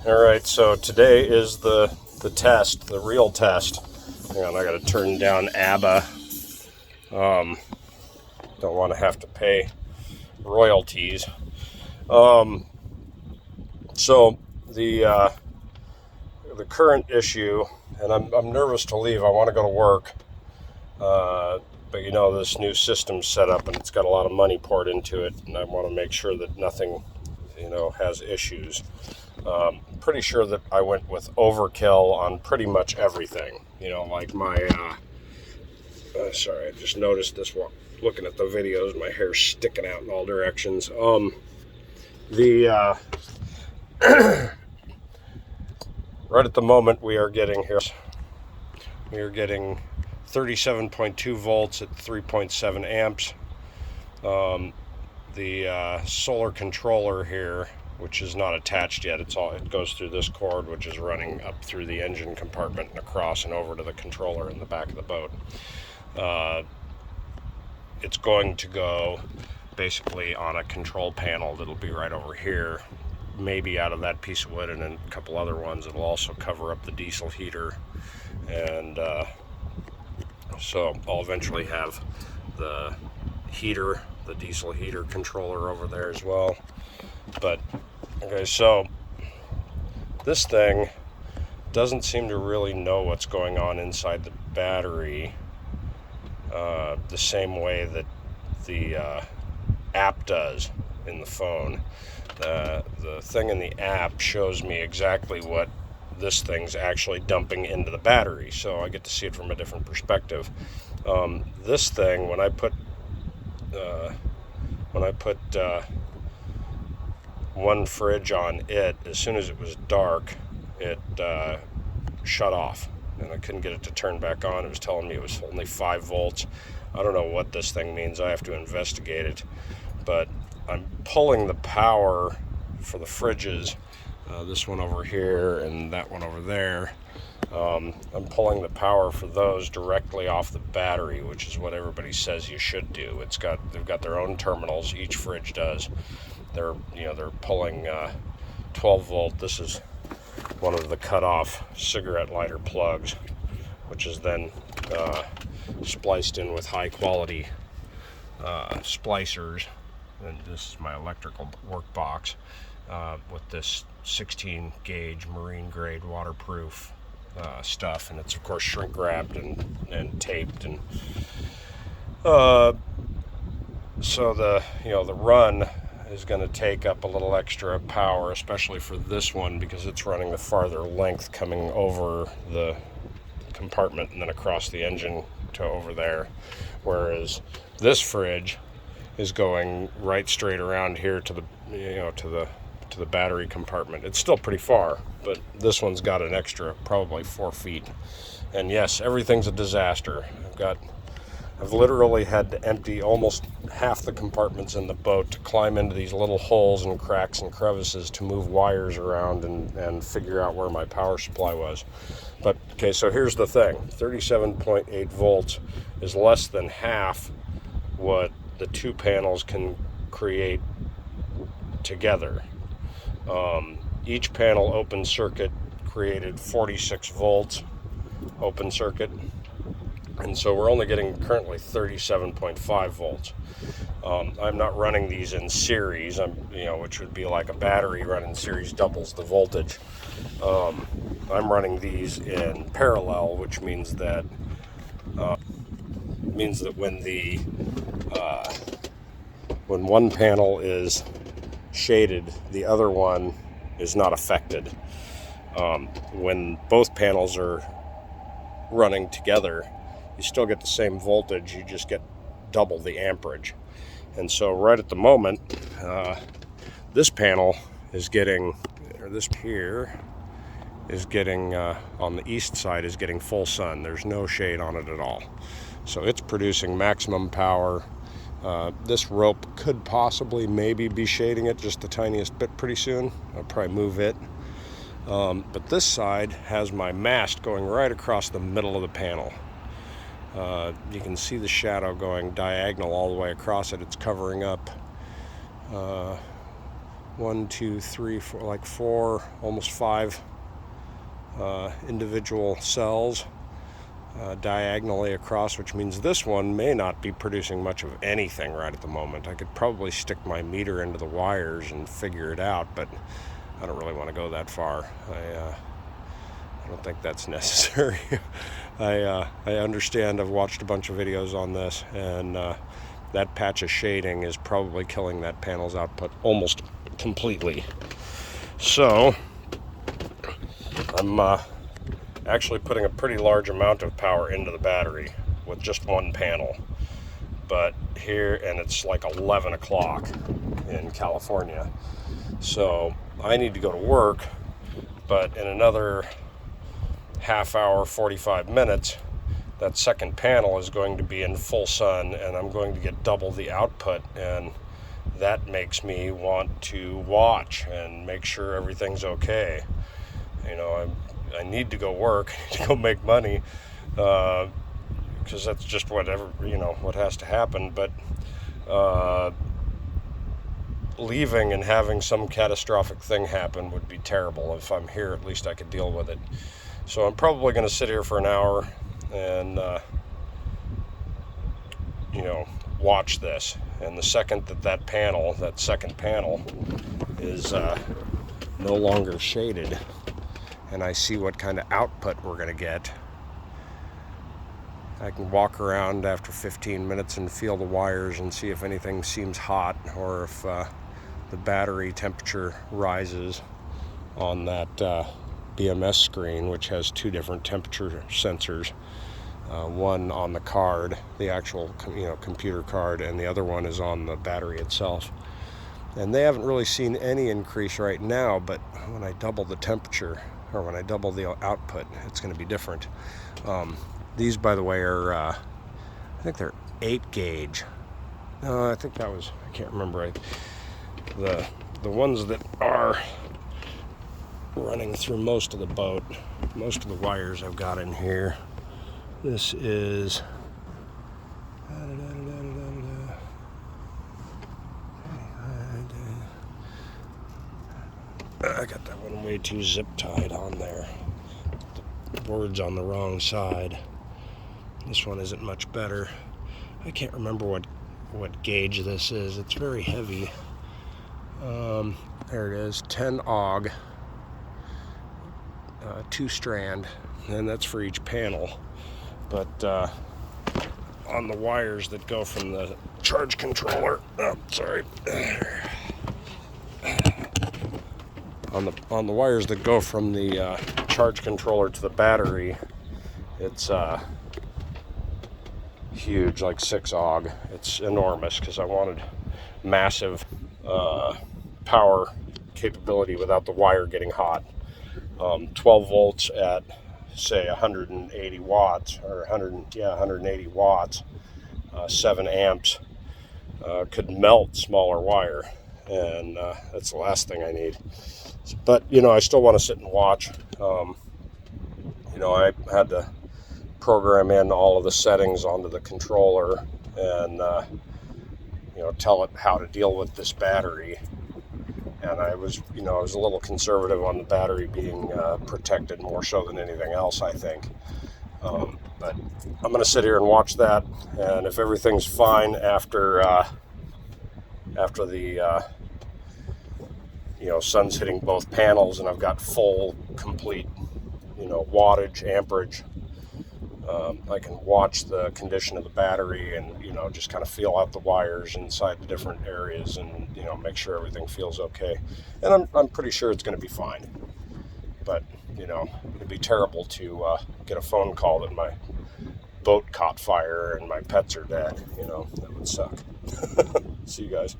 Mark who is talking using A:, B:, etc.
A: All right, so today is the test, the real test. Hang on, I got to turn down ABBA. Don't want to have to pay royalties. So the current issue, and I'm nervous to leave. I want to go to work, but you know this new system's set up and it's got a lot of money poured into it, and I want to make sure that nothing, has issues. Pretty sure that I went with Overkill on pretty much everything. Like my, sorry, I just noticed this while looking at the videos. My hair's sticking out in all directions. Right at the moment we are getting 37.2 volts at 3.7 amps. The solar controller here, which is not attached yet, it goes through this cord, which is running up through the engine compartment and across and over to the controller in the back of the boat. It's going to go basically on a control panel that'll be right over here, maybe out of that piece of wood, and then a couple other ones. It'll also cover up the diesel heater, and so I'll eventually have the diesel heater controller over there as well. But okay, so this thing doesn't seem to really know what's going on inside the battery the same way that the app does in the phone. The thing in the app shows me exactly what this thing's actually dumping into the battery, so I get to see it from a different perspective. This thing, when I put one fridge on it, as soon as it was dark, it shut off, and I couldn't get it to turn back on. It was telling me it was only 5 volts. I don't know what this thing means. I have to investigate it, but I'm pulling the power for the fridges, this one over here and that one over there. I'm pulling the power for those directly off the battery, which is what everybody says you should do. They've got their own terminals. Each fridge does. They're pulling 12 volt. This is one of the cut-off cigarette lighter plugs, which is then spliced in with high-quality splicers. And this is my electrical work box with this 16-gauge marine-grade waterproof stuff, and it's of course shrink wrapped and taped, and so the run is going to take up a little extra power, especially for this one, because it's running the farther length coming over the compartment and then across the engine to over there, whereas this fridge is going right straight around here to the to the battery compartment. It's still pretty far, but this one's got an extra probably 4 feet. And yes, everything's a disaster. I've literally had to empty almost half the compartments in the boat to climb into these little holes and cracks and crevices to move wires around and figure out where my power supply was. But okay, so here's the thing. 37.8 volts is less than half what the two panels can create together. Each panel open circuit created 46 volts open circuit, and so we're only getting currently 37.5 volts. I'm not running these in series, which would be like a battery running series doubles the voltage. I'm running these in parallel, which means that when one panel is shaded, the other one is not affected. When both panels are running together, you still get the same voltage, you just get double the amperage. And so right at the moment, this panel is getting, or this here is getting, on the east side is getting full sun. There's no shade on it at all. So it's producing maximum power. This rope could possibly maybe be shading it just the tiniest bit pretty soon. I'll probably move it. But this side has my mast going right across the middle of the panel. You can see the shadow going diagonal all the way across it. It's covering up 1, 2, 3, 4, like 4, almost 5 individual cells diagonally across, which means this one may not be producing much of anything right at the moment. I could probably stick my meter into the wires and figure it out, but I don't really want to go that far. I don't think that's necessary. I understand. I've watched a bunch of videos on this, and that patch of shading is probably killing that panel's output almost completely. So I'm actually putting a pretty large amount of power into the battery with just one panel. But here, and it's like 11 o'clock in California, so I need to go to work, but in another half hour, 45 minutes, that second panel is going to be in full sun, and I'm going to get double the output, and that makes me want to watch and make sure everything's okay. You know, I need to go work, I need to go make money, because that's just whatever, you know, what has to happen. But leaving and having some catastrophic thing happen would be terrible. If I'm here, at least I could deal with it. So I'm probably going to sit here for an hour and you know, watch this. And the second that panel, that second panel, is no longer shaded, and I see what kind of output we're going to get, I can walk around after 15 minutes and feel the wires and see if anything seems hot, or if the battery temperature rises on that BMS screen, which has 2 different temperature sensors. One on the card, the actual computer card, and the other one is on the battery itself. And they haven't really seen any increase right now, but when I double the temperature, or when I double the output, it's going to be different. These, by the way, are I think they're 8 gauge. No, I think that was, I can't remember. The ones that are running through most of the boat, most of the wires I've got in here. This is I got that one way too zip tied on there. The board's on the wrong side. This one isn't much better. I can't remember what gauge this is. It's very heavy. There it is, 10 AUG, 2 strand, and that's for each panel. But on the wires that go from the charge controller, on the wires that go from the charge controller to the battery, it's huge, like 6 AUG. It's enormous, because I wanted massive power capability without the wire getting hot. 12 volts at, say, 180 watts, or 180 watts, 7 amps, could melt smaller wire, and that's the last thing I need. But, you know, I still want to sit and watch. You know, I had to program in all of the settings onto the controller, and you know, tell it how to deal with this battery. And I was a little conservative on the battery being protected more so than anything else, I think. But I'm going to sit here and watch that, and if everything's fine after the sun's hitting both panels and I've got full, complete, wattage, amperage, I can watch the condition of the battery and, just kind of feel out the wires inside the different areas and, make sure everything feels okay. And I'm pretty sure it's going to be fine. But, it'd be terrible to get a phone call that my boat caught fire and my pets are dead. That would suck. See you guys.